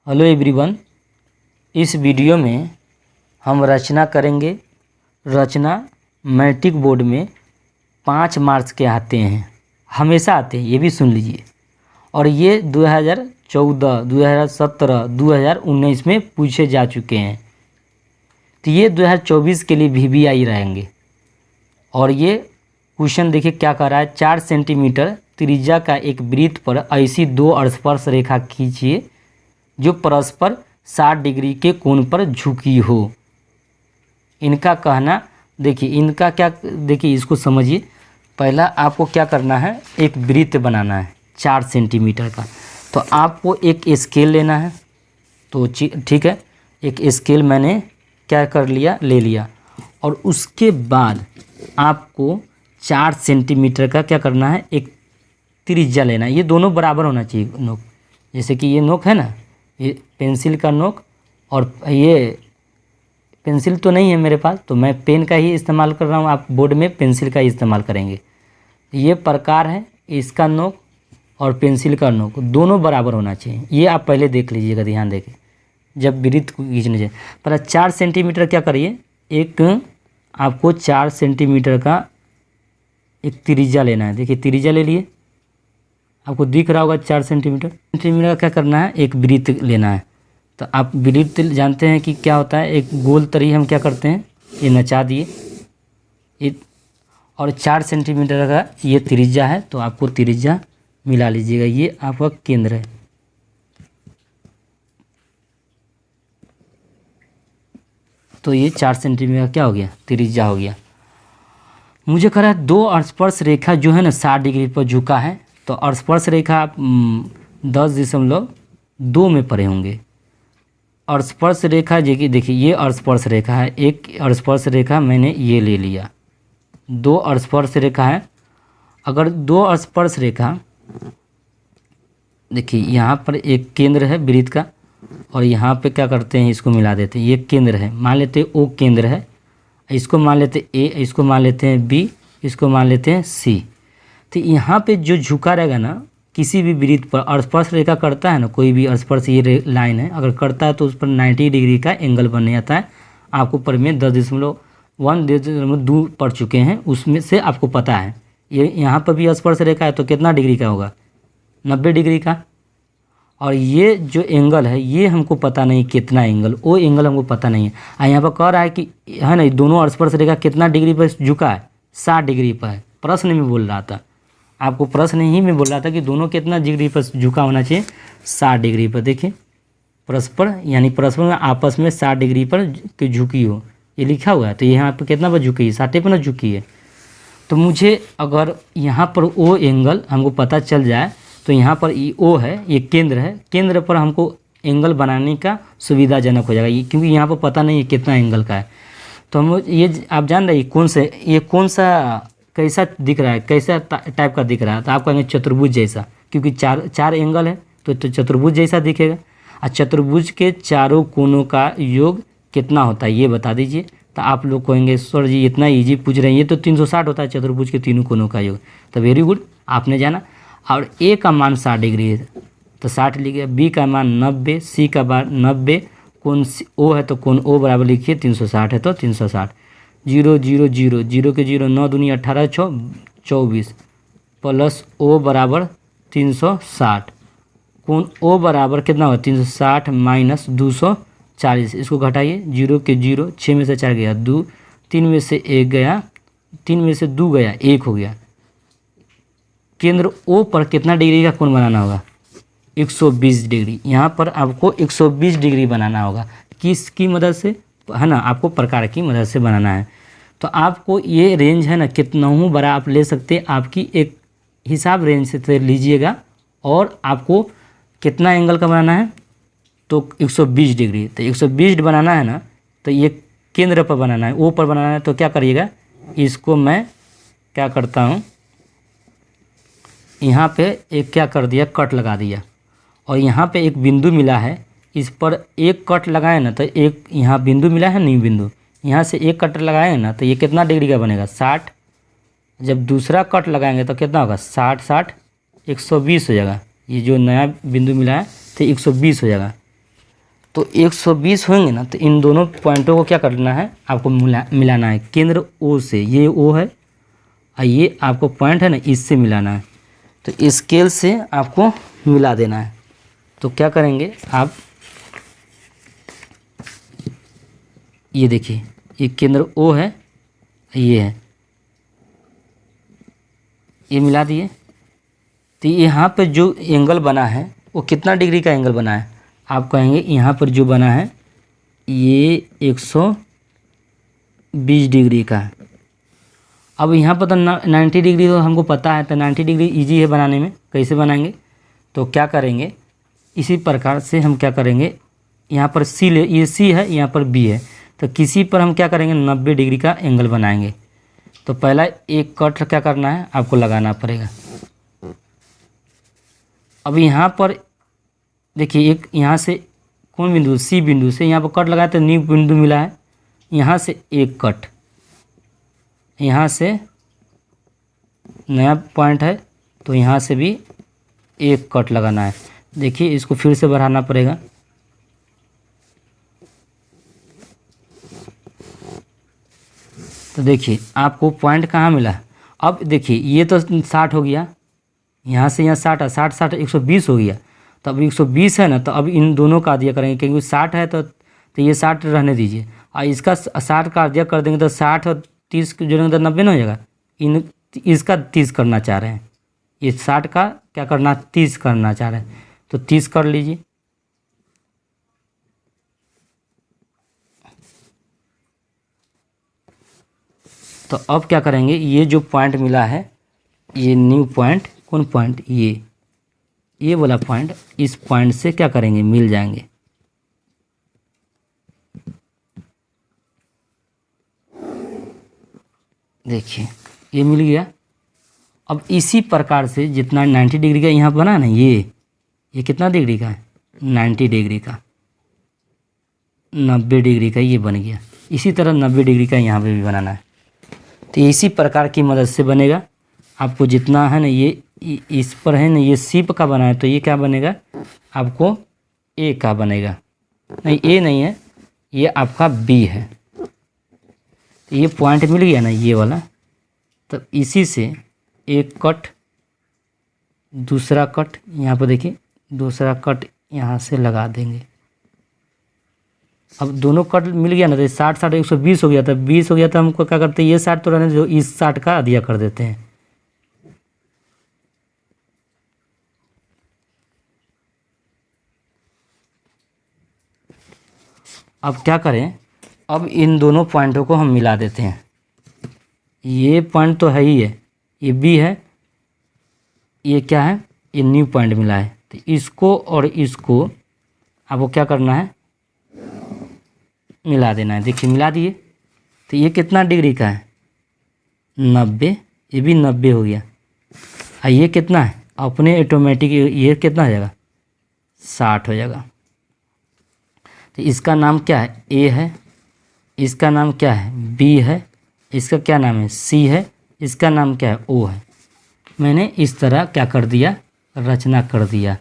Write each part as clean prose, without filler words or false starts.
Hello everyone, इस video में हम रचना करेंगे। रचना मैट्रिक बोर्ड में 5 मार्क्स के आते हैं, हमेशा आते हैं, ये भी सुन लीजिए। और ये 2014, 2017, 2019 में पूछे जा चुके हैं। तो ये 2024 के लिए भी आई रहेंगे। और ये क्वेश्चन देखिए क्या कर रहा है। 4 सेंटीमीटर त्रिज्या का एक वृत्त पर ऐसी 2 स्पर्श रेखा खींचिए जो परस्पर 60 डिग्री के कोण पर झुकी हो। इनका कहना देखिए, इनका क्या, देखिए इसको समझिए। पहला आपको क्या करना है, एक वृत्त बनाना है 4 सेंटीमीटर का। तो आपको एक स्केल लेना है। तो ठीक है, एक स्केल मैंने क्या कर लिया, ले लिया। और उसके बाद आपको 4 सेंटीमीटर का क्या करना है, एक त्रिज्या लेना है। ये दोनों बराबर होना चाहिए नोक। जैसे कि ये नोक है ना, ये पेंसिल का नोक, और ये पेंसिल तो नहीं है मेरे पास, तो मैं पेन का ही इस्तेमाल कर रहा हूँ। आप बोर्ड में पेंसिल का ही इस्तेमाल करेंगे। ये प्रकार है, इसका नोक और पेंसिल का नोक दोनों बराबर होना चाहिए। ये आप पहले देख लीजिएगा, ध्यान देके जब वृत्त को खींचने चाहिए। पहले 4 सेंटीमीटर क्या करिए, एक आपको 4 सेंटीमीटर का एक त्रिज्या लेना है। देखिए त्रिज्या ले लिए, आपको दिख रहा होगा 4 सेंटीमीटर का क्या करना है, एक वृत्त लेना है। तो आप वृत्त जानते हैं कि क्या होता है, एक गोल तरी हम क्या करते हैं, ये नचा दिए ये। और 4 सेंटीमीटर का ये त्रिज्या है, तो आपको त्रिज्या मिला लीजिएगा। ये आपका केंद्र है। तो ये 4 सेंटीमीटर क्या हो गया, त्रिज्या हो गया। मुझे कह रहा है 2 स्पर्श रेखा जो है ना 60 डिग्री पर झुका है। तो स्पर्श रेखा आप 10.2 में पढ़े होंगे। स्पर्श रेखा देखिए ये स्पर्श रेखा है, एक स्पर्श रेखा मैंने ये ले लिया। 2 स्पर्श रेखा है। अगर 2 स्पर्श रेखा, देखिए यहाँ पर एक केंद्र है वृत्त का, और यहाँ पे क्या करते हैं, इसको मिला देते हैं। ये केंद्र है, मान लेते हैं O केंद्र है, इसको मान लेते हैं A, इसको मान लेते हैं B, इसको मान लेते हैं C। तो यहाँ पे जो झुका रहेगा ना किसी भी वृत्त पर, स्पर्श रेखा करता है ना, कोई भी स्पर्श ये लाइन है अगर करता है तो उस पर 90 डिग्री का एंगल बन जाता है। आपको पर में 10.1 पढ़ चुके हैं, उसमें से आपको पता है। ये यहाँ पर भी स्पर्श रेखा है तो कितना डिग्री का होगा, 90 डिग्री का। और ये जो एंगल है ये हमको पता नहीं कितना एंगल, वो एंगल हमको पता नहीं है। और यहाँ पर कह रहा है कि है ना, दोनों स्पर्श रेखा कितना डिग्री पर झुका है, 60 डिग्री पर है। प्रश्न में बोल रहा था, आपको प्रश्न ही में बोल रहा था कि दोनों कितना डिग्री पर झुका होना चाहिए, 60 डिग्री पर। देखिए परस्पर, यानी परस्पर में आपस में 60 डिग्री पर झुकी हो, ये लिखा हुआ है। तो यहाँ पर कितना पर झुकी है, 60 पर ना झुकी है। तो मुझे अगर यहाँ पर ओ एंगल हमको पता चल जाए, तो यहाँ पर ये ओ है, ये केंद्र है, केंद्र पर हमको एंगल बनाने का सुविधाजनक हो जाएगा, क्योंकि यहाँ पर पता नहीं है कितना एंगल का है। तो हम ये आप जान रहे हैं ये कौन सा कैसा दिख रहा है, कैसा टाइप का दिख रहा है। तो आप कहेंगे चतुर्भुज जैसा, क्योंकि चार एंगल है तो चतुर्भुज जैसा दिखेगा। और चतुर्भुज के चारों कोनों का योग कितना होता है ये बता दीजिए। तो आप लोग कहेंगे सर जी इतना इजी पूछ रहे हैं, ये तो 360 होता है चतुर्भुज के तीनों कोनों का योग। तो वेरी गुड, आपने जाना। और ए का मान 60 डिग्री है तो 60 लिखिए, बी का मान 90, सी का मान 90, कौन ओ है तो कौन ओ बराबर लिखिए 360 है तो 360। 0 0 0 0 के 0, 9 दूनी 18, 6 24, प्लस ओ बराबर 360। कौन ओ बराबर कितना होगा, 360 माइनस 240। इसको घटाइए, 0 के 0, 6 में से 4 गया 2, 3 में से 1 गया, 3 में से 2 गया 1 हो गया। केंद्र ओ पर कितना डिग्री का कोण बनाना होगा, 120 डिग्री। यहाँ पर आपको 120 डिग्री बनाना होगा। किसकी मदद से है ना, आपको प्रकार की मदद से बनाना है। तो आपको ये रेंज है ना कितना हूँ बड़ा आप ले सकते हैं, आपकी एक हिसाब रेंज से लीजिएगा। और आपको कितना एंगल का बनाना है, तो 120 डिग्री। तो 120 बनाना है ना, तो ये केंद्र पर बनाना है, ओ पर बनाना है। तो क्या करिएगा, इसको मैं क्या करता हूँ, यहाँ पे एक क्या कर दिया, कट लगा दिया। और यहाँ पे एक बिंदु मिला है, इस पर एक कट लगाए ना, तो एक यहाँ बिंदु मिला है नहीं, बिंदु यहाँ से एक कट लगाए ना, तो ये कितना डिग्री का बनेगा, 60। जब दूसरा कट लगाएंगे तो कितना होगा, 60 60 120 हो जाएगा। ये जो नया बिंदु मिला है तो 120 हो जाएगा। तो 120 होंगे ना, तो इन दोनों पॉइंटों को क्या करना है, आपको मिलाना है केंद्र ओ से। ये ओ है और ये आपको पॉइंट है ना, इससे मिलाना है। तो स्केल से आपको मिला देना है। तो क्या करेंगे आप, ये देखिए ये केंद्र ओ है, ये है, ये मिला दिए। तो यहाँ पर जो एंगल बना है वो कितना डिग्री का एंगल बना है, आप कहेंगे यहाँ पर जो बना है ये 120 डिग्री का है। अब यहाँ पर तो 90 डिग्री तो हमको पता है, तो 90 डिग्री इजी है बनाने में। कैसे बनाएंगे, तो क्या करेंगे, इसी प्रकार से हम क्या करेंगे, यहाँ पर सी ले, ये सी है, यहाँ पर बी है, तो किसी पर हम क्या करेंगे 90 डिग्री का एंगल बनाएंगे। तो पहला एक कट क्या करना है, आपको लगाना पड़ेगा। अब यहाँ पर देखिए एक यहाँ से कौन बिंदु, सी बिंदु से यहाँ पर कट लगाया तो न्यू बिंदु मिला है। यहाँ से एक कट, यहाँ से नया पॉइंट है, तो यहाँ से भी एक कट लगाना है। देखिए इसको फिर से बढ़ाना पड़ेगा। तो देखिए आपको पॉइंट कहाँ मिला। अब देखिए ये तो 60 हो गया, यहाँ से यहाँ 60 है, 60 60 120 हो गया। तो अब 120 है ना, तो अब इन दोनों का दिया करेंगे, क्योंकि 60 है तो ये 60 रहने दीजिए, और इसका 60 का दिया कर देंगे तो 60 और 30 जोड़ेंगे तो 90 ना हो जाएगा। इसका 30 करना चाह रहे हैं, ये 60 का क्या करना 30 करना चाह रहे हैं, तो 30 कर लीजिए। तो अब क्या करेंगे, ये जो पॉइंट मिला है, ये न्यू पॉइंट, कौन पॉइंट, ये वाला पॉइंट, इस पॉइंट से क्या करेंगे, मिल जाएंगे। देखिए ये मिल गया। अब इसी प्रकार से जितना 90 डिग्री का यहाँ बना ना, ये कितना डिग्री का है, 90 डिग्री का, 90 डिग्री का ये बन गया। इसी तरह 90 डिग्री का यहाँ पे भी बनाना है। तो इसी प्रकार की मदद से बनेगा। आपको जितना है ना, ये इस पर है ना, ये सीप का बना है, तो ये क्या बनेगा आपको ए का बनेगा। नहीं ए नहीं है, ये आपका बी है। तो ये पॉइंट मिल गया ना, ये वाला। तो इसी से एक कट, दूसरा कट, यहाँ पर देखिए दूसरा कट यहाँ से लगा देंगे। अब दोनों कट मिल गया ना, तो 60 60 120 हो गया था, 20 हो गया था। हमको क्या करते हैं, ये 60 तो रहने दो, इस 60 का अधिया कर देते हैं। अब क्या करें, अब इन दोनों पॉइंटों को हम मिला देते हैं। ये पॉइंट तो है ही है, ये बी है, ये क्या है, ये न्यू पॉइंट मिला है। तो इसको और इसको आपको क्या करना है, मिला देना है। देखिए मिला दिए। तो ये कितना डिग्री का है, 90, ये भी 90 हो गया। और ये कितना है, अपने ऑटोमेटिक ये कितना हो जाएगा, 60 हो जाएगा। तो इसका नाम क्या है, ए है, इसका नाम क्या है, बी है, इसका क्या नाम है, सी है, इसका नाम क्या है, ओ है। मैंने इस तरह क्या कर दिया, रचना कर दिया।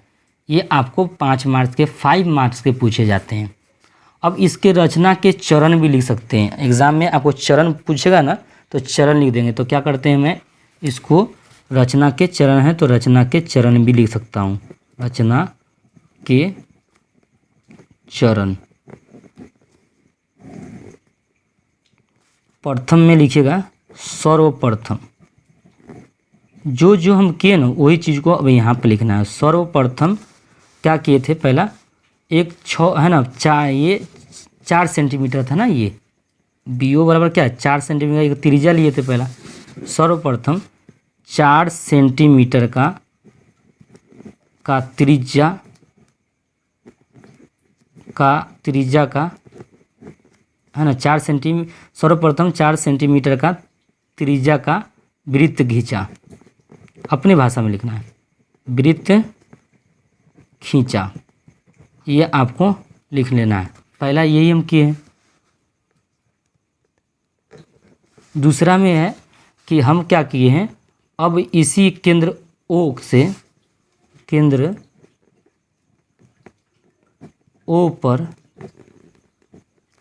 ये आपको 5 मार्क्स के 5 मार्क्स के पूछे जाते हैं। अब इसके रचना के चरण भी लिख सकते हैं। एग्ज़ाम में आपको चरण पूछेगा ना, तो चरण लिख देंगे। तो क्या करते हैं, मैं इसको रचना के चरण है, तो रचना के चरण भी लिख सकता हूँ। रचना के चरण, प्रथम में लिखिएगा सर्वप्रथम। जो हम किए ना, वही चीज़ को अब यहाँ पे लिखना है। सर्वप्रथम क्या किए थे, पहला एक 6 है ना, 4 सेंटीमीटर था ना, ये BO बराबर क्या है, 4 सेंटीमीटर एक त्रिज्या लिए थे पहला। सर्वप्रथम 4 सेंटीमीटर का त्रिज्या का है ना, 4 सेंटीमीटर, सर्वप्रथम 4 सेंटीमीटर का त्रिज्या का वृत्त खींचा। अपनी भाषा में लिखना है, वृत्त खींचा, ये आपको लिख लेना है। पहला यही हम किए हैं। दूसरा में है कि हम क्या किए हैं, अब इसी केंद्र O से, केंद्र O पर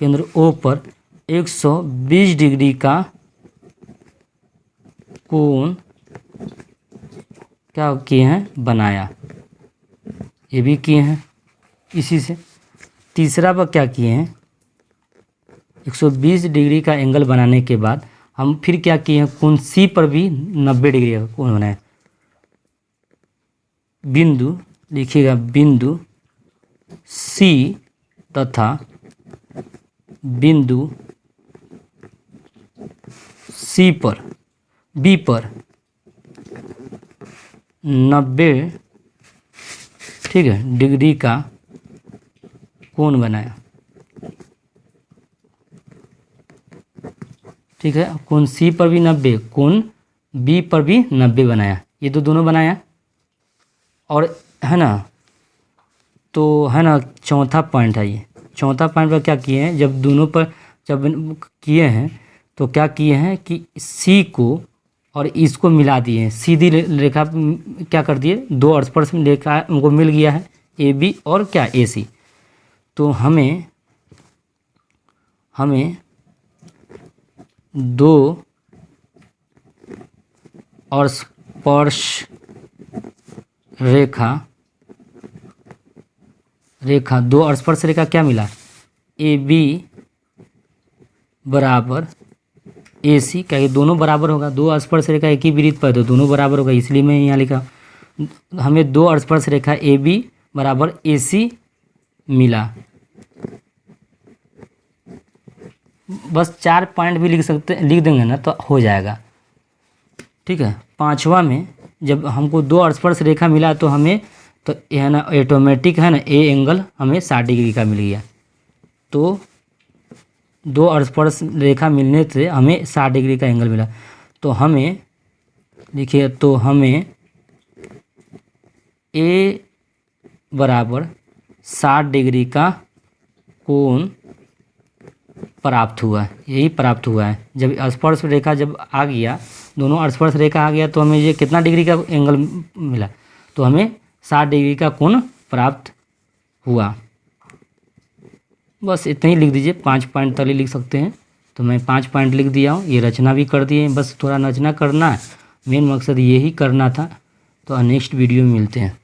केंद्र O पर 120 डिग्री का कोण क्या किए हैं, बनाया। ये भी किए हैं इसी से। तीसरा पर क्या किए हैं, 120 डिग्री का एंगल बनाने के बाद हम फिर क्या किए हैं, कोण C पर भी 90 डिग्री का कोण बनाया। बिंदु लिखिएगा, बिंदु C तथा बिंदु C पर B पर 90 ठीक है डिग्री का कोण बनाया। ठीक है, कोण C पर भी 90, कोण B पर भी 90 बनाया। ये तो दोनों बनाया। और है ना, तो है ना चौथा पॉइंट है ये। चौथा पॉइंट पर क्या किए हैं, जब दोनों पर जब किए हैं तो क्या किए हैं कि C को और इसको मिला दिए हैं। सीधी रेखा क्या कर दिए, दो स्पर्श रेखा उनको मिल गया है, AB और क्या AC। तो हमें दो और स्पर्श रेखा दो और स्पर्श रेखा क्या मिला, AB बराबर AC। क्या ये दोनों बराबर होगा, दो स्पर्श रेखा एक ही वृत्त पर तो दोनों बराबर होगा, इसलिए मैं यहाँ लिखा। हमें दो स्पर्श रेखा AB बराबर AC मिला। बस 4 पॉइंट भी लिख देंगे ना तो हो जाएगा। ठीक है, पांचवा में जब हमको दो स्पर्श रेखा मिला तो हमें तो है ना ऑटोमेटिक है ना A एंगल हमें 60 डिग्री का मिल गया। तो दो स्पर्श रेखा मिलने से हमें 60 डिग्री का एंगल मिला। तो हमें देखिए, तो हमें A बराबर 60 डिग्री का कोण प्राप्त हुआ। यही प्राप्त हुआ है। जब स्पर्श रेखा जब आ गया, दोनों स्पर्श रेखा आ गया तो हमें ये कितना डिग्री का एंगल मिला, तो हमें 60 डिग्री का कोण प्राप्त हुआ। बस इतना ही लिख दीजिए, 5 पॉइंट तले लिख सकते हैं। तो मैं 5 पॉइंट लिख दिया हूँ, ये रचना भी कर दिए। बस थोड़ा रचना करना है, मेन मकसद यही करना था। तो नेक्स्ट वीडियो में मिलते हैं।